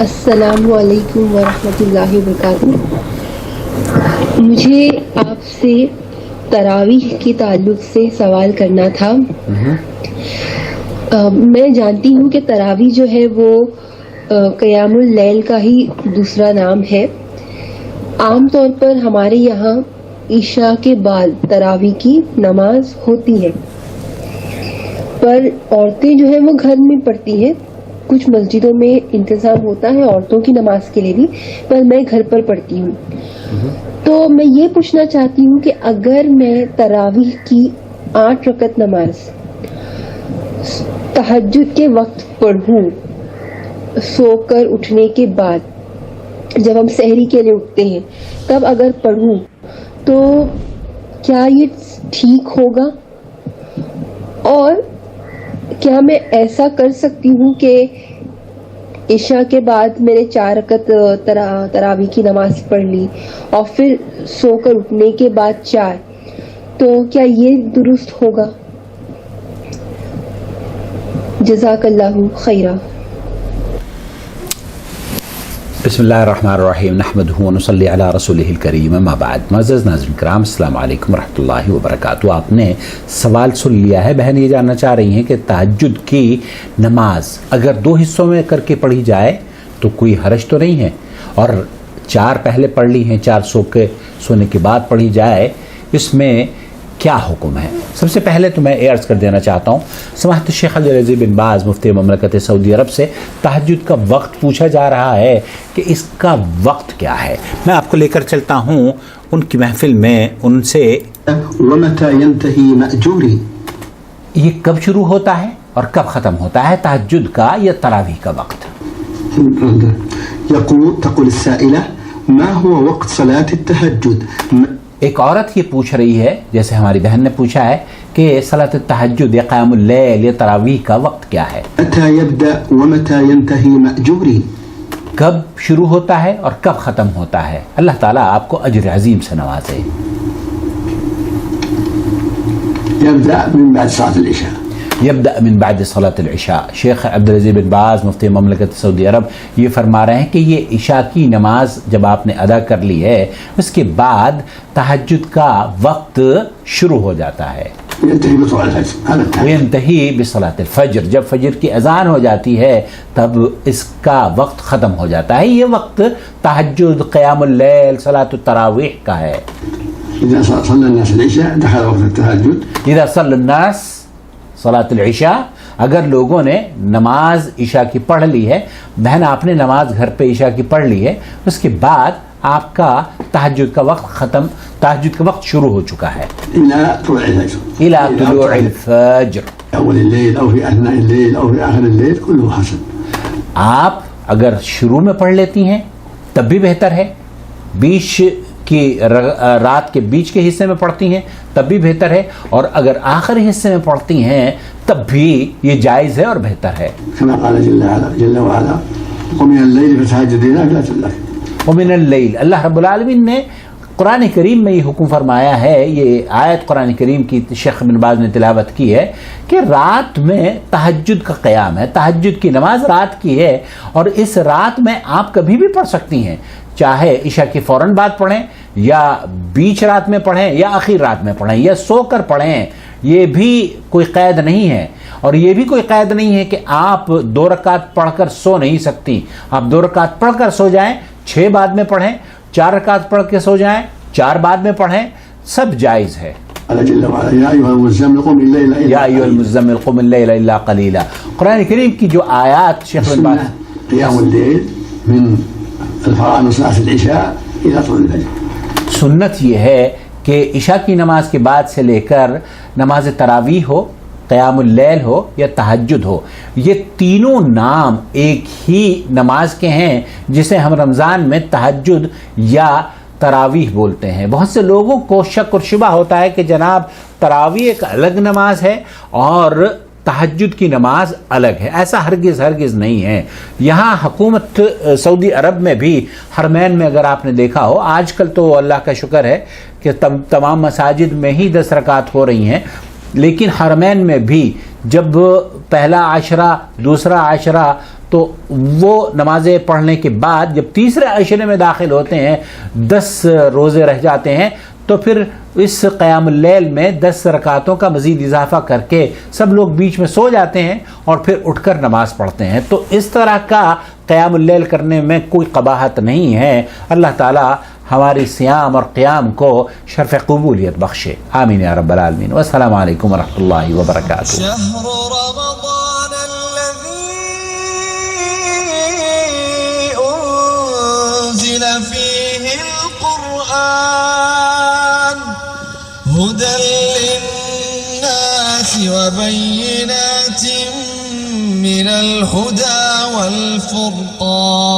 السلام علیکم ورحمۃ اللہ وبرکاتہ. مجھے آپ سے تراویح کے تعلق سے سوال کرنا تھا. میں جانتی ہوں کہ تراویح جو ہے وہ قیام اللیل کا ہی دوسرا نام ہے. عام طور پر ہمارے یہاں عشاء کے بعد تراویح کی نماز ہوتی ہے، پر عورتیں جو ہیں وہ گھر میں پڑھتی ہیں. کچھ مسجدوں میں انتظام ہوتا ہے عورتوں کی نماز کے لیے بھی، پر میں گھر پر پڑھتی ہوں. تو میں یہ پوچھنا چاہتی ہوں کہ اگر میں تراویح کی 8 رکعت نماز تہجد کے وقت پڑھوں، سو کر اٹھنے کے بعد جب ہم سحری کے لیے اٹھتے ہیں تب اگر پڑھوں تو کیا یہ ٹھیک ہوگا؟ اور کیا میں ایسا کر سکتی ہوں کہ عشاء کے بعد میں نے 4 رکعت تراویح کی نماز پڑھ لی اور پھر سو کر اٹھنے کے بعد 4، تو کیا یہ درست ہوگا؟ جزاک اللہ خیرہ. بسم اللہ الرحمن الرحیم نحمدہ ونصلی علی رسولہ الکریم اما بعد. معزز ناظرین کرام، السلام علیکم ورحمۃ اللہ وبرکاتہ. آپ نے سوال سن لیا ہے. بہن یہ جاننا چاہ رہی ہیں کہ تہجد کی نماز اگر 2 حصوں میں کر کے پڑھی جائے تو کوئی حرج تو نہیں ہے، اور 4 پہلے پڑھ لی ہیں، 4 سونے کے بعد پڑھی جائے، اس میں کیا حکم ہے؟ سب سے پہلے تو میں یہ عرض کر دینا چاہتا ہوں، سماحت الشیخ عبدالعزیز بن باز مفتی مملکت سعودی عرب سے تہجد کا وقت پوچھا جا رہا ہے کہ اس کا وقت کیا ہے. میں آپ کو لے کر چلتا ہوں ان کی محفل میں، ان سے وَمَتَى يَنْتَهِي مَأْجُورِي، یہ کب شروع ہوتا ہے اور کب ختم ہوتا ہے، تہجد کا یا تراویح کا وقت؟ تقول السائلة ما هو وقت صلاة التهجد. ایک عورت یہ پوچھ رہی ہے، جیسے ہماری بہن نے پوچھا ہے، کہ صلاۃ التہجد یا قیام اللیل یا تراویح کا وقت کیا ہے؟ متى يبدأ ومتى ينتهي مأجوري، کب شروع ہوتا ہے اور کب ختم ہوتا ہے. اللہ تعالیٰ آپ کو اجر عظیم سے نوازے. يبدأ من بعد صلاة العشاء. یبدأ من بعد صلاة العشاء. شیخ عبدالعزیز بن باز مفتی مملکت سعودی عرب یہ فرما رہے ہیں کہ یہ عشاء کی نماز جب آپ نے ادا کر لی ہے، اس کے بعد تہجد کا وقت شروع ہو جاتا ہے. ينتهي بصلاة الفجر. وينتهي بصلاة الفجر. جب فجر کی اذان ہو جاتی ہے تب اس کا وقت ختم ہو جاتا ہے. یہ وقت تہجد، قیام اللیل، صلاۃ التراویح کا ہے. إذا صلى الناس العشاء دخل وقت التهجد. اذا صلى الناس صلاۃ العشاء، اگر لوگوں نے نماز عشاء کی پڑھ لی ہے، بہن آپ نے نماز گھر پہ عشاء کی پڑھ لی ہے، اس کے بعد آپ کا تہجد کا وقت تہجد کا وقت شروع ہو چکا ہے. إلى طلوع الفجر. الى طلوع الفجر. أول الليل أو في أثناء الليل أو في آخر الليل كله حسن. آپ اگر شروع میں پڑھ لیتی ہیں تب بھی بہتر ہے، بیچ کی رات کے بیچ کے حصے میں پڑھتی ہیں تب بھی بہتر ہے، اور اگر آخری حصے میں پڑھتی ہیں تب بھی یہ جائز ہے اور بہتر ہے. كما قال جل وعلا ومن الليل فتهجد نافلة لك. ومن اللیل، اللہ رب العالمین نے قرآن کریم میں یہ حکم فرمایا ہے، یہ آیت قرآن کریم کی شیخ بن باز نے تلاوت کی ہے کہ رات میں تہجد کا قیام ہے، تہجد کی نماز رات کی ہے، اور اس رات میں آپ کبھی بھی پڑھ سکتی ہیں، چاہے عشاء کی فوراً بعد پڑھیں یا بیچ رات میں پڑھیں یا آخر رات میں پڑھیں یا سو کر پڑھیں. یہ بھی کوئی قید نہیں ہے، اور یہ بھی کوئی قید نہیں ہے کہ آپ 2 رکعت پڑھ کر سو نہیں سکتی. آپ 2 رکعت پڑھ کر سو جائیں، 6 بعد میں پڑھیں، 4 رکعت پڑھ کے سو جائیں، 4 بعد میں پڑھیں، سب جائز ہے. قال جل وعلا يا أيها المزمل قم الليل یا ایھا المزمل قم اللیل الا قلیلا. قرآن کریم کی جو آیات شیخ بن باز قيام الليل من الفرائض صلاة العشاء إلى طلوع الفجر. سنت یہ ہے کہ عشاء کی نماز کے بعد سے لے کر نماز تراویح ہو، قیام اللیل ہو یا تہجد ہو، یہ تینوں نام ایک ہی نماز کے ہیں جسے ہم رمضان میں تہجد یا تراویح بولتے ہیں. بہت سے لوگوں کو شک اور شبہ ہوتا ہے کہ جناب تراویح ایک الگ نماز ہے اور تہجد کی نماز الگ ہے. ایسا ہرگز نہیں ہے. یہاں حکومت سعودی عرب میں بھی حرمین میں اگر آپ نے دیکھا ہو، آج کل تو اللہ کا شکر ہے کہ تمام مساجد میں ہی 10 رکعت ہو رہی ہیں، لیکن حرمین میں بھی جب پہلا عاشرہ، دوسرا عاشرہ، تو وہ نمازیں پڑھنے کے بعد جب تیسرے عشرے میں داخل ہوتے ہیں 10 روزے رہ جاتے ہیں تو پھر اس قیام اللیل میں 10 رکعتوں کا مزید اضافہ کر کے سب لوگ بیچ میں سو جاتے ہیں اور پھر اٹھ کر نماز پڑھتے ہیں. تو اس طرح کا قیام اللیل کرنے میں کوئی قباحت نہیں ہے. اللہ تعالی ہماری صیام اور قیام کو شرف قبولیت بخشے. آمین یا رب العالمین. والسلام علیکم ورحمۃ اللہ وبرکاتہ. شهر رمضان الذي أنزل فيه القرآن هدى للناس وبينات من الهدى والفرقان